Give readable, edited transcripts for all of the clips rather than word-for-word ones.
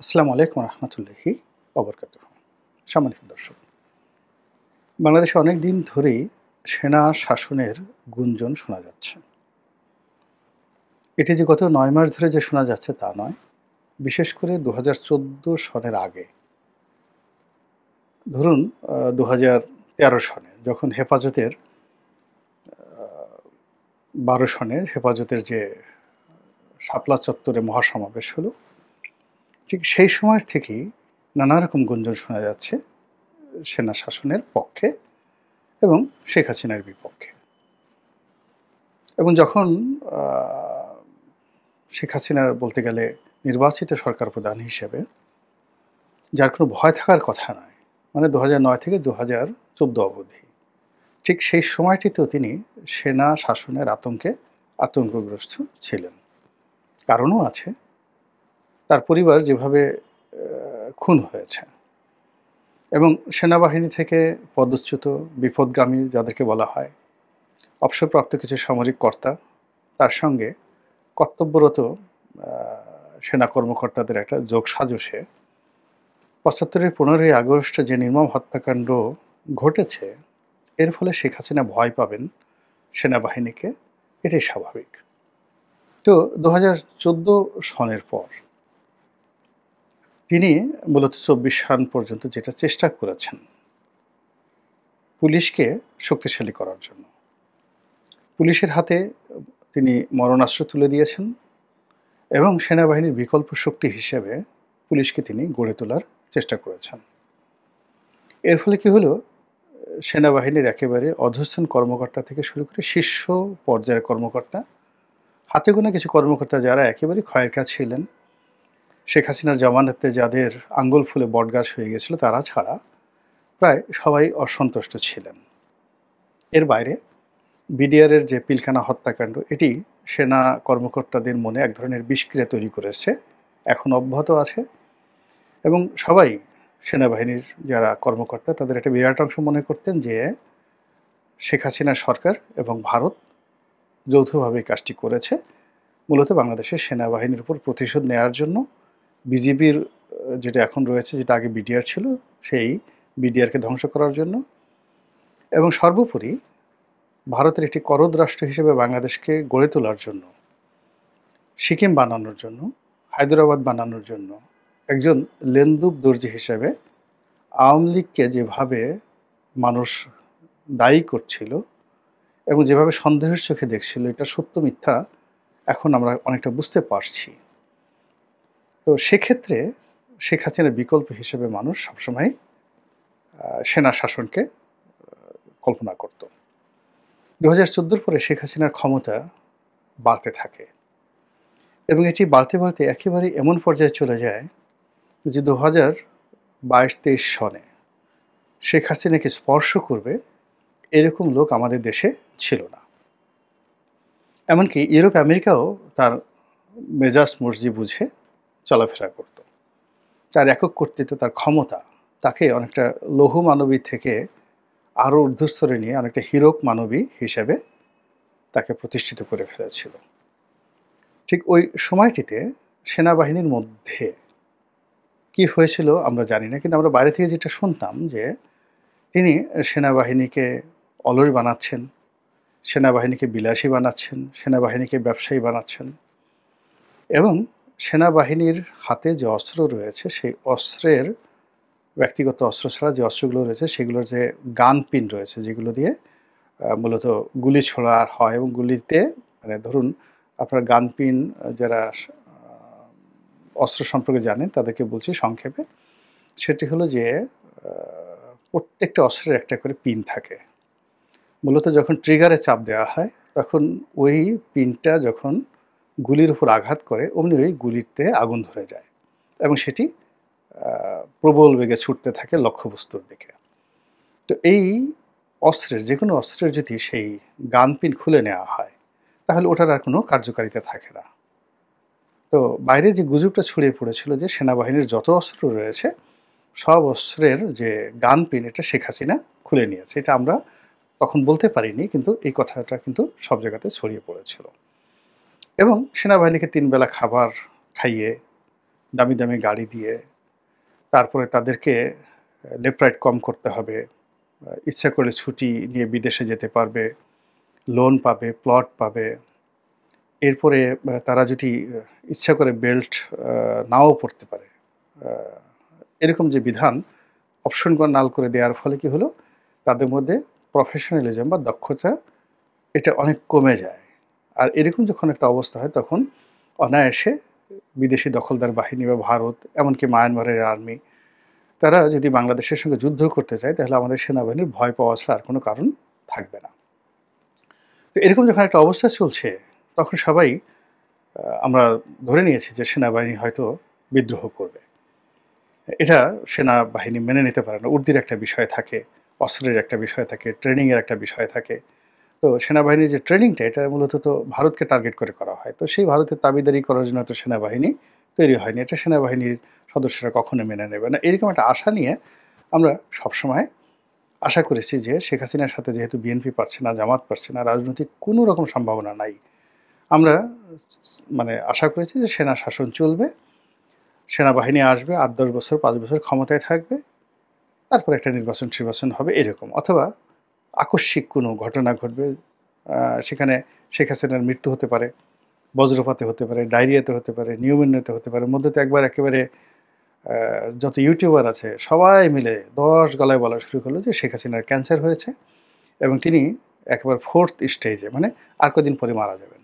আসসালামু আলাইকুম রহমতুল্লাহি অবরকাতুহ। সম্মানিত দর্শক, বাংলাদেশে অনেক দিন ধরেই সেনা শাসনের গুঞ্জন শোনা যাচ্ছে। এটি যে গত ৯ মাস ধরে যে শোনা যাচ্ছে তা নয়। বিশেষ করে ২০১৪ সনের আগে, ধরুন ২০১৩ সনে যখন হেফাজতের ১২ সনে হেফাজতের যে শাপলা চত্বরে মহাসমাবেশ হলো, ঠিক সেই সময় থেকেই নানা রকম গুঞ্জন শোনা যাচ্ছে সেনা শাসনের পক্ষে এবং শেখ হাসিনার বিপক্ষে। এবং যখন আ শেখ হাসিনার বলতে গেলে নির্বাচিত সরকার প্রধান হিসেবে, যার কোনো ভয় থাকার কথা নয়, মানে ২০০৯ থেকে ২০১৪ অবধি, ঠিক সেই সময়টিতেও তিনি সেনা শাসনের আতঙ্কগ্রস্ত ছিলেন। কারণও আছে, তার পরিবার যেভাবে খুন হয়েছে এবং সেনাবাহিনী থেকে পদচ্যুত বিপদগামী যাদেরকে বলা হয়, অবসরপ্রাপ্ত কিছু সামরিক কর্তা, তার সঙ্গে কর্তব্যরত আ সেনা কর্মকর্তাদের একটা যোগসাজশে ৭৫-এর ১৫ই আগস্ট যে নির্মম হত্যাকাণ্ড ঘটেছে, এর ফলে শেখ হাসিনা ভয় পাবেন সেনাবাহিনীকে, এটাই স্বাভাবিক। তো ২০১৪ সনের পর তিনি মূলত ২৪ সন পর্যন্ত যেটা চেষ্টা করেছেন, পুলিশকে শক্তিশালী করার জন্য। পুলিশের হাতে তিনি মরণাস্ত্র তুলে দিয়েছেন এবং সেনাবাহিনীর বিকল্প শক্তি হিসেবে পুলিশকে তিনি গড়ে তোলার চেষ্টা করেছেন। এর ফলে কি হলো, সেনাবাহিনীর একেবারে অধস্তন কর্মকর্তা থেকে শুরু করে শীর্ষ পর্যায়ের কর্মকর্তা, হাতে গোনা কিছু কর্মকর্তা যারা একেবারেই ক্ষয়ের কাজ ছিলেন, শেখ হাসিনার জামানাতে যাদের আঙ্গুল ফুলে বটগাছ হয়ে গেছিল তারা ছাড়া প্রায় সবাই অসন্তুষ্ট ছিলেন। এর বাইরে বিডিআরের যে পিলখানা হত্যাকাণ্ড, এটি সেনা কর্মকর্তাদের মনে এক ধরনের বিষক্রিয়া তৈরি করেছে, এখন অব্যাহত আছে এবং সবাই সেনাবাহিনীর যারা কর্মকর্তা তাদের একটা বিরাট অংশ মনে করতেন যে শেখ হাসিনার সরকার এবং ভারত যৌথভাবে এই কাজটি করেছে, মূলত বাংলাদেশের সেনাবাহিনীর উপর প্রতিশোধ নেয়ার জন্য। বিজিবির যেটা এখন রয়েছে, যেটা আগে বিডিআর ছিল, সেই বিডিআরকে ধ্বংস করার জন্য এবং সর্বোপরি ভারতের একটি করদ রাষ্ট্র হিসেবে বাংলাদেশকে গড়ে তোলার জন্য, সিকিম বানানোর জন্য, হায়দ্রাবাদ বানানোর জন্য একজন লেন্দুব দর্জি হিসেবে আওয়ামী লীগকে যেভাবে মানুষ দায়ী করছিল এবং যেভাবে সন্দেহের চোখে দেখছিল, এটা সত্য মিথ্যা এখন আমরা অনেকটা বুঝতে পারছি। তো সেক্ষেত্রে শেখ হাসিনার বিকল্প হিসেবে মানুষ সবসময় সেনা শাসনকে কল্পনা করত। ২০১৪ পরে শেখ হাসিনার ক্ষমতা বাড়তে থাকে এবং এটি বাড়তে বাড়তে একেবারে এমন পর্যায়ে চলে যায় যে ২০২২-২৩ সনে শেখ হাসিনাকে স্পর্শ করবে এরকম লোক আমাদের দেশে ছিল না। এমনকি ইউরোপ আমেরিকাও তার মেজাজ মর্জি বুঝে চলাফেরা করত। তার একক কর্তৃত্ব, তার ক্ষমতা তাকে অনেকটা লৌহ মানবী থেকে আরও ঊর্ধ্বস্তরে নিয়ে অনেকটা হীরক মানবী হিসেবে তাকে প্রতিষ্ঠিত করে ফেলেছিল। ঠিক ওই সময়টিতে সেনাবাহিনীর মধ্যে কি হয়েছিল আমরা জানি না, কিন্তু আমরা বাইরে থেকে যেটা শুনতাম যে তিনি সেনাবাহিনীকে অলস বানাচ্ছেন, সেনাবাহিনীকে বিলাসী বানাচ্ছেন, সেনাবাহিনীকে ব্যবসায়ী বানাচ্ছেন এবং সেনাবাহিনীর হাতে যে অস্ত্র রয়েছে সেই অস্ত্রের, ব্যক্তিগত অস্ত্র ছাড়া যে অস্ত্রগুলো রয়েছে সেগুলোর যে গান পিন রয়েছে, যেগুলো দিয়ে মূলত গুলি ছোড়া হয় এবং গুলিতে, মানে ধরুন আপনার গান পিন, যারা অস্ত্র সম্পর্কে জানেন তাদেরকে বলছি সংক্ষেপে, সেটি হলো যে প্রত্যেকটা অস্ত্রের একটা করে পিন থাকে। মূলত যখন ট্রিগারে চাপ দেওয়া হয় তখন ওই পিনটা যখন গুলির উপর আঘাত করে অমনি ওই গুলিতে আগুন ধরে যায় এবং সেটি প্রবল বেগে ছুটতে থাকে লক্ষ্যবস্তুর দিকে। তো এই অস্ত্রের, যে কোনো অস্ত্রের যদি সেই গান পিন খুলে নেওয়া হয় তাহলে ওটার আর কোনো কার্যকারিতা থাকে না। তো বাইরে যে গুজবটা ছড়িয়ে পড়েছিল যে সেনাবাহিনীর যত অস্ত্র রয়েছে সব অস্ত্রের যে গান পিন, এটা শেখ হাসিনা খুলে নিয়েছে, এটা আমরা তখন বলতে পারিনি, কিন্তু এই কথাটা কিন্তু সব জায়গাতে ছড়িয়ে পড়েছিল এবং সেনাবাহিনীকে ৩ বেলা খাবার খাইয়ে দামি দামি গাড়ি দিয়ে, তারপরে তাদেরকে লেফট রাইট কম করতে হবে, ইচ্ছা করলে ছুটি নিয়ে বিদেশে যেতে পারবে, লোন পাবে, প্লট পাবে। এরপরে তারা যদি ইচ্ছা করে বেল্ট নাও পড়তে পারে, এরকম যে বিধান অপশন নাল করে দেওয়ার ফলে কি হলো, তাদের মধ্যে প্রফেশনালিজম বা দক্ষতা এটা অনেক কমে যায়। আর এরকম যখন একটা অবস্থা হয় তখন অনায়াসে বিদেশি দখলদার বাহিনী বা ভারত, এমনকি মায়ানমারের আর্মি, তারা যদি বাংলাদেশের সঙ্গে যুদ্ধ করতে চায় তাহলে আমাদের সেনাবাহিনীর ভয় পাওয়া ছাড়া আর কোনো কারণ থাকবে না। তো এরকম যখন একটা অবস্থা চলছে তখন সবাই আমরা ধরে নিয়েছি যে সেনাবাহিনী হয়তো বিদ্রোহ করবে। এটা সেনাবাহিনী মেনে নিতে পারে না। উর্দির একটা বিষয় থাকে, অস্ত্রের একটা বিষয় থাকে, ট্রেনিংয়ের একটা বিষয় থাকে। তো সেনাবাহিনীর যে ট্রেনিংটা এটা মূলত তো ভারতকে টার্গেট করে করা হয়। তো সেই ভারতের দাবিদারি করার জন্য তো সেনাবাহিনী তৈরি হয়নি। এটা সেনাবাহিনীর সদস্যরা কখনো মেনে নেবে না। এরকম একটা আশা নিয়ে আমরা সবসময় আশা করেছি যে শেখ হাসিনার সাথে যেহেতু বিএনপি পারছে না, জামাত পারছে না, রাজনৈতিক কোনো রকম সম্ভাবনা নাই। আমরা মানে আশা করেছি যে সেনা শাসন চলবে, সেনাবাহিনী আসবে, ৮-১০ বছর ৫ বছর ক্ষমতায় থাকবে, তারপর একটা নির্বাচন হবে এরকম। অথবা আকস্মিক কোনো ঘটনা ঘটবে, সেখানে শেখ হাসিনার মৃত্যু হতে পারে, বজ্রপাতে হতে পারে, ডায়রিয়াতে হতে পারে, নিউমোনিয়াতে হতে পারে। মধ্যে তো একবার একেবারে যত ইউটিউবার আছে সবাই মিলে ১০ গলায় বলা শুরু করলো যে শেখ হাসিনার ক্যান্সার হয়েছে এবং তিনি একেবারে 4th স্টেজে, মানে আর কদিন পরে মারা যাবেন।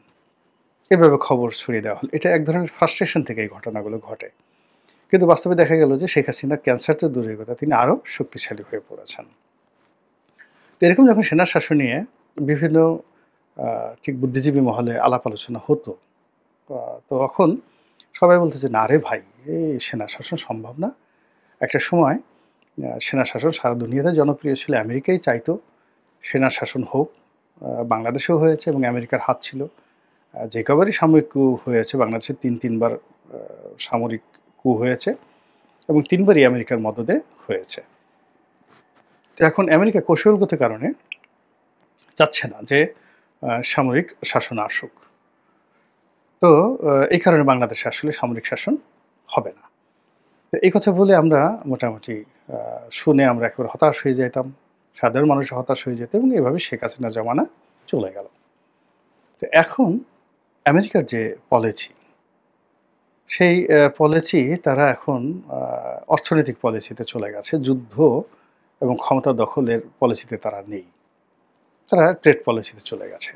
এভাবে খবর ছড়িয়ে দেওয়া হলো। এটা এক ধরনের ফ্রাস্ট্রেশন থেকে এই ঘটনাগুলো ঘটে। কিন্তু বাস্তবে দেখা গেল যে শেখ হাসিনার ক্যান্সার তো দূরের কথা, তিনি আরও শক্তিশালী হয়ে পড়েছেন। তো এরকম যখন সেনা শাসন নিয়ে বিভিন্ন ঠিক বুদ্ধিজীবী মহলে আলাপ আলোচনা হতো, তখন সবাই বলতেছে, না রে ভাই, এই সেনা শাসন সম্ভব না। একটা সময় সেনা শাসন সারা দুনিয়াতে জনপ্রিয় ছিল, আমেরিকাই চাইতো সেনা শাসন হোক, বাংলাদেশেও হয়েছে এবং আমেরিকার হাত ছিল। যে কবারই সামরিক কু হয়েছে, বাংলাদেশে ৩ বার সামরিক কু হয়েছে এবং ৩বারই আমেরিকার মদদে হয়েছে। তো এখন আমেরিকা কৌশলগত কারণে চাচ্ছে না যে সামরিক শাসন আসুক। তো এই কারণে বাংলাদেশে আসলে সামরিক শাসন হবে না। তো এই কথা বলে আমরা মোটামুটি শুনে আমরা একেবারে হতাশ হয়ে যেতাম, সাধারণ মানুষ হতাশ হয়ে যেত এবং এভাবে শেখ হাসিনার জমানা চলে গেল। তো এখন আমেরিকার যে পলিসি, সেই পলিসি তারা এখন অর্থনৈতিক পলিসিতে চলে গেছে, যুদ্ধ এবং ক্ষমতা দখলের পলিসিতে তারা নেই, তারা ট্রেড পলিসিতে চলে গেছে।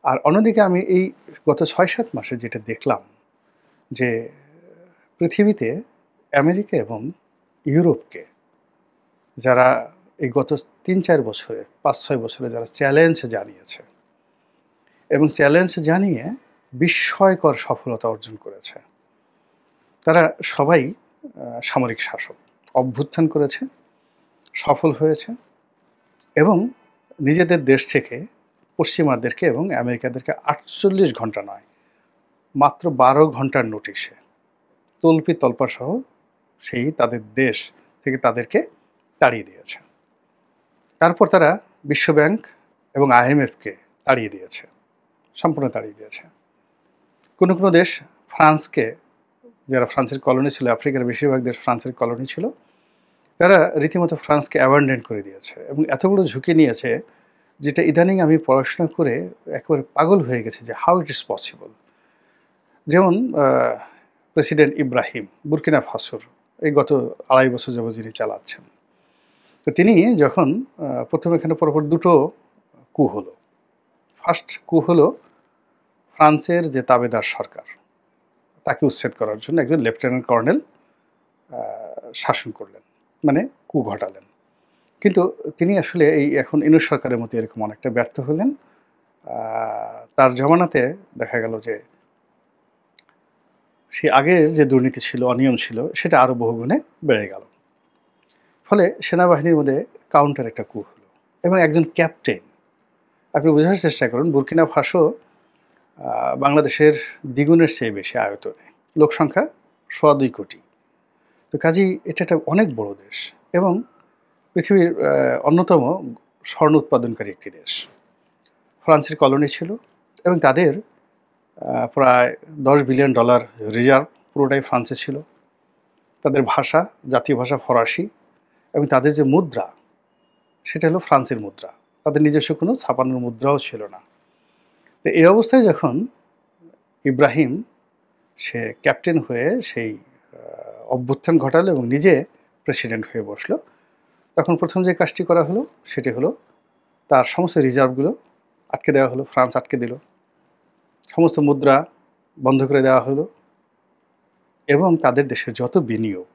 আর অন্যদিকে আমি এই গত ৬-৭ মাসে যেটা দেখলাম যে পৃথিবীতে আমেরিকা এবং ইউরোপকে যারা এই গত ৩-৪ বছরে, ৫-৬ বছরে যারা চ্যালেঞ্জ জানিয়েছে এবং চ্যালেঞ্জ জানিয়ে বিস্ময়কর সফলতা অর্জন করেছে, তারা সবাই সামরিক শাসক, অভ্যুত্থান করেছে, সফল হয়েছে এবং নিজেদের দেশ থেকে পশ্চিমাদেরকে এবং আমেরিকাদেরকে ৪৮ ঘন্টা নয়, মাত্র ১২ ঘন্টার নোটিশে তল্পি তল্পা সহ সেই তাদের দেশ থেকে তাদেরকে তাড়িয়ে দিয়েছে। তারপর তারা বিশ্বব্যাংক এবং IMFকে তাড়িয়ে দিয়েছে, সম্পূর্ণ তাড়িয়ে দিয়েছে। কোনো কোনো দেশ, ফ্রান্সকে, যারা ফ্রান্সের কলোনি ছিল, আফ্রিকার বেশিরভাগ দেশ ফ্রান্সের কলোনি ছিল, তারা রীতিমতো ফ্রান্সকে অ্যাবান্ডন করে দিয়েছে এবং এত বড় ঝুঁকি নিয়েছে যেটা ইদানিং আমি পড়াশোনা করে একেবারে পাগল হয়ে গেছে যে হাউ ইট ইজ পসিবল। যেমন প্রেসিডেন্ট ইব্রাহিম, বুরকিনা ফাসোর এই গত ২.৫ বছর যাবত যিনি চালাচ্ছেন, তো তিনি যখন প্রথম এখানে পরপর দুটো কু হলো। ফার্স্ট কু হলো ফ্রান্সের যে তাবেদার সরকার, তাকে উচ্ছেদ করার জন্য একজন লেফটেন্যান্ট কর্নেল শাসন করলেন, মানে কু ঘটালেন। কিন্তু তিনি আসলে এই এখন ইউনূস সরকারের মতো এরকম অনেকটা ব্যর্থ হলেন। তার জমানাতে দেখা গেল যে সেই আগের যে দুর্নীতি ছিল, অনিয়ম ছিল, সেটা আরও বহুগুণে বেড়ে গেল। ফলে সেনাবাহিনীর মধ্যে কাউন্টার একটা কু হলো এবং একজন ক্যাপ্টেন, আপনি বোঝার চেষ্টা করুন, বুরকিনা ফাসো বাংলাদেশের দ্বিগুণের চেয়ে বেশি আয়তনে, লোক সংখ্যা ২.২ কোটি। তো কাজেই এটা একটা অনেক বড় দেশ এবং পৃথিবীর অন্যতম স্বর্ণ উৎপাদনকারী একটি দেশ। ফ্রান্সের কলোনি ছিল এবং তাদের প্রায় $10 বিলিয়ন রিজার্ভ পুরোটাই ফ্রান্সে ছিল। তাদের ভাষা, জাতীয় ভাষা ফরাসি, এবং তাদের যে মুদ্রা সেটা হলো ফ্রান্সের মুদ্রা। তাদের নিজস্ব কোনো ছাপানোর মুদ্রাও ছিল না। তো এই অবস্থায় যখন ইব্রাহিম সে ক্যাপ্টেন হয়ে সেই অভ্যুত্থান ঘটালো এবং নিজে প্রেসিডেন্ট হয়ে বসলো, তখন প্রথম যে কাজটি করা হলো সেটি হলো তার সমস্ত রিজার্ভগুলো আটকে দেওয়া হলো। ফ্রান্স আটকে দিল, সমস্ত মুদ্রা বন্ধ করে দেওয়া হলো, এবং তাদের দেশের যত বিনিয়োগ,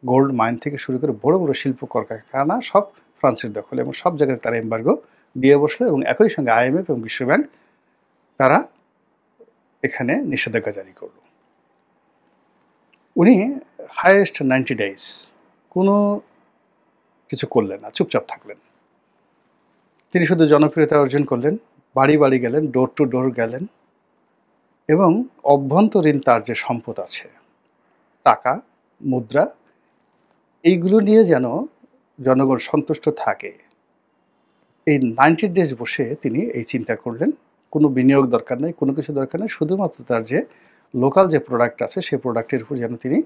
গোল্ড মাইন থেকে শুরু করে বড় বড় শিল্প কলকারখানা সব ফ্রান্সের দখলে, এবং সব জায়গায় তারা এম্বার্গো দিয়ে বসলো। এবং একই সঙ্গে IMF এবং বিশ্বব্যাংক তারা এখানে নিষেধাজ্ঞা জারি করল। উনি হাইয়েস্ট 90 days কোনো কিছু করলেন না, চুপচাপ থাকলেন। তিনি শুধু জনপ্রিয়তা অর্জন করলেন, বাড়ি বাড়ি গেলেন, ডোর টু ডোর গেলেন, এবং অভ্যন্তরীণ তার যে সম্পদ আছে, টাকা, মুদ্রা, এইগুলো নিয়ে যেন জনগণ সন্তুষ্ট থাকে, এই 90 days বসে তিনি এই চিন্তা করলেন। কোনো বিনিয়োগ দরকার নেই, কোনো কিছু দরকার নেই, শুধুমাত্র তার যে লোকাল যে প্রোডাক্ট আছে সেই প্রোডাক্টের উপর যেন তিনি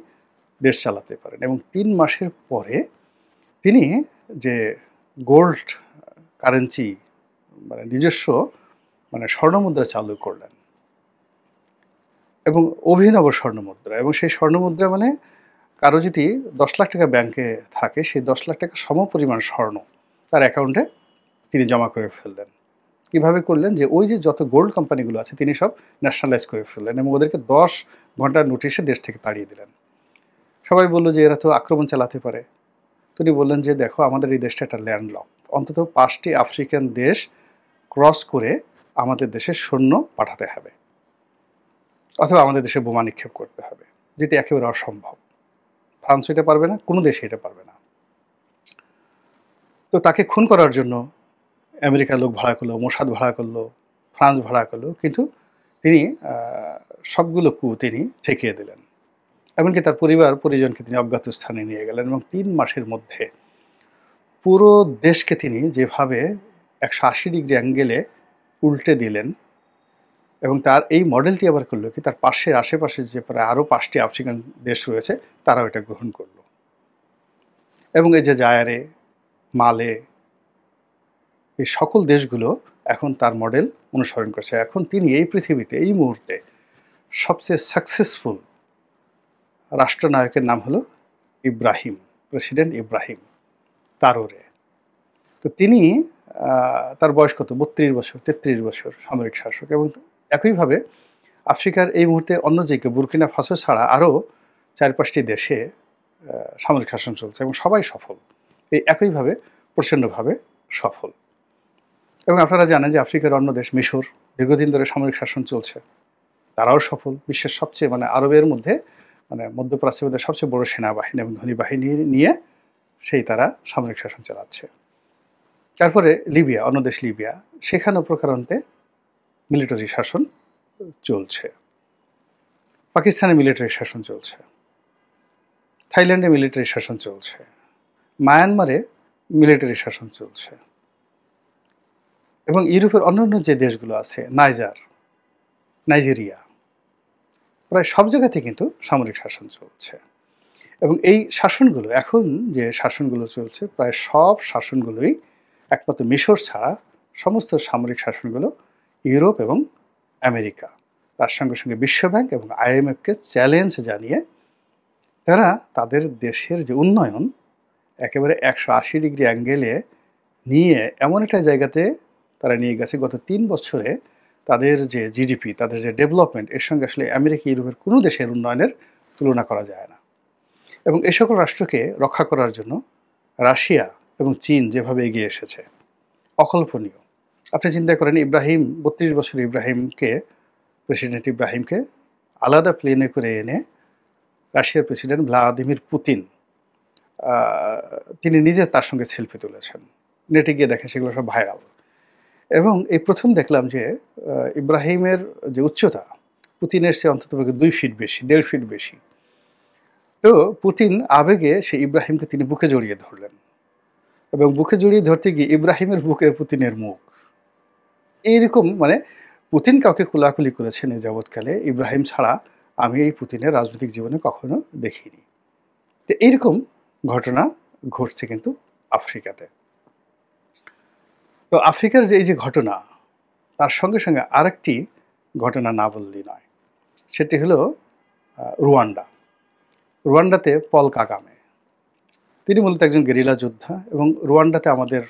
দেশ চালাতে পারেন। এবং 3 মাসের পরে তিনি যে গোল্ড কারেন্সি, মানে নিজস্ব স্বর্ণমুদ্রা চালু করলেন, এবং অভিনব স্বর্ণমুদ্রা। এবং সেই স্বর্ণমুদ্রা কারো যদি 10 লাখ টাকা ব্যাংকে থাকে, সেই 10 লাখ টাকা সমপরিমাণ স্বর্ণ তার অ্যাকাউন্টে তিনি জমা করে ফেললেন। কিভাবে করলেন? যে ওই যে যত গোল্ড কোম্পানিগুলো আছে তিনি সব ন্যাশনালাইজ করে ফেললেন এবং ওদেরকে 10 ঘন্টার নোটিশে দেশ থেকে তাড়িয়ে দিলেন। সবাই বলল যে এরা তো আক্রমণ চালাতে পারে। তিনি বললেন যে দেখো, আমাদের এই দেশটা একটা ল্যান্ডলক, অন্তত 5টি আফ্রিকান দেশ ক্রস করে আমাদের দেশে সৈন্য পাঠাতে হবে, অথবা আমাদের দেশে বোমা নিক্ষেপ করতে হবে, যেটি একেবারে অসম্ভব। ফ্রান্স এটা পারবে না, কোনো দেশে এটা পারবে না। তো তাকে খুন করার জন্য আমেরিকা লোক ভাড়া করলো, মোসাদ ভাড়া করলো, ফ্রান্স ভাড়া করলো, কিন্তু তিনি সবগুলো কূপ তিনি ঠেকিয়ে দিলেন। এমনকি তার পরিবার পরিজনকে তিনি অজ্ঞাত স্থানে নিয়ে গেলেন, এবং 3 মাসের মধ্যে পুরো দেশকে তিনি যেভাবে 180 ডিগ্রি অ্যাঙ্গেলে উল্টে দিলেন। এবং তার এই মডেলটি আবার করলো কি, তার আশেপাশে যে প্রায় আরও 5টি আফ্রিকান দেশ রয়েছে তারাও এটা গ্রহণ করলো। এবং এই যে জায়ারে, মালে, এই সকল দেশগুলো এখন তার মডেল অনুসরণ করছে। এখন তিনি এই পৃথিবীতে এই মুহূর্তে সবচেয়ে সাকসেসফুল রাষ্ট্রনায়কের নাম হলো ইব্রাহিম, প্রেসিডেন্ট ইব্রাহিম তারোরে। তো তিনি তার বয়স কত, 32 বছর, 33 বছর সামরিক শাসক। এবং একইভাবে আফ্রিকার এই মুহূর্তে অন্য জায়গায় বুর্কিনা ফাসো ছাড়া আরও 4-5টি দেশে সামরিক শাসন চলছে, এবং সবাই সফল, এই একইভাবে প্রচণ্ডভাবে সফল। এবং আপনারা জানেন যে আফ্রিকার অন্য দেশ মিশর, দীর্ঘদিন ধরে সামরিক শাসন চলছে, তারাও সফল। বিশ্বের সবচেয়ে আরবের মধ্যে মধ্যপ্রাচ্যের মধ্যে সবচেয়ে বড় সেনাবাহিনী এবং ধনী বাহিনী নিয়ে তারা সামরিক শাসন চালাচ্ছে। তারপরে লিবিয়া, অন্য দেশ লিবিয়া, সেখানেও প্রকারান্তে মিলিটারি শাসন চলছে। পাকিস্তানে মিলিটারি শাসন চলছে, থাইল্যান্ডে মিলিটারি শাসন চলছে, মায়ানমারে মিলিটারি শাসন চলছে, এবং ইউরোপের অন্যান্য যে দেশগুলো আছে, নাইজেরিয়া, প্রায় সব জায়গাতে কিন্তু সামরিক শাসন চলছে। এবং এই শাসনগুলো, এখন যে শাসনগুলো চলছে, প্রায় সব শাসনগুলোই একমাত্র মিশর ছাড়া সমস্ত সামরিক শাসনগুলো ইউরোপ এবং আমেরিকা, তার সঙ্গে সঙ্গে বিশ্বব্যাংক এবং IMFকে চ্যালেঞ্জ জানিয়ে তারা তাদের দেশের যে উন্নয়ন একেবারে 180 ডিগ্রি অ্যাঙ্গেলে নিয়ে এমন একটা জায়গাতে তারা নিয়ে গেছে। গত 3 বছরে তাদের যে জিডিপি, তাদের যে ডেভেলপমেন্ট, এর সঙ্গে আসলে আমেরিকা, ইউরোপের কোনো দেশের উন্নয়নের তুলনা করা যায় না। এবং এ সকল রাষ্ট্রকে রক্ষা করার জন্য রাশিয়া এবং চীন যেভাবে এগিয়ে এসেছে, অকল্পনীয়। আপনি চিন্তা করেন, 32 বছর প্রেসিডেন্ট ইব্রাহিমকে আলাদা প্লেনে করে এনে রাশিয়ার প্রেসিডেন্ট ভ্লাদিমির পুতিন তিনি নিজে তার সঙ্গে সেলফি তুলেছেন। নেটে গিয়ে দেখেন, সেগুলো সব ভাইরাল। এবং এই প্রথম দেখলাম যে ইব্রাহিমের যে উচ্চতা পুতিনের চেয়ে অন্তত 2 ফিট বেশি, 1.5 ফিট বেশি। তো পুতিন আবেগে সেই ইব্রাহিমকে তিনি বুকে জড়িয়ে ধরলেন, এবং বুকে জড়িয়ে ধরতে গিয়ে ইব্রাহিমের বুকে পুতিনের মুখ। এইরকম পুতিন কাউকে কোলাকুলি করেছেন এই যাবৎকালে ইব্রাহিম ছাড়া আমি এই পুতিনের রাজনৈতিক জীবনে কখনো দেখিনি। তো এইরকম ঘটনা ঘটছে কিন্তু আফ্রিকাতে। তো আফ্রিকার যে এই যে ঘটনা, তার সঙ্গে আরেকটি ঘটনা না বললেই নয়। সেটি হলো রুয়ান্ডা। রুয়ান্ডাতে পল কাগামে। তিনি মূলত একজন গেরিলা যোদ্ধা এবং রুয়ান্ডাতে আমাদের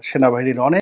সেনাবাহিনীর অনেক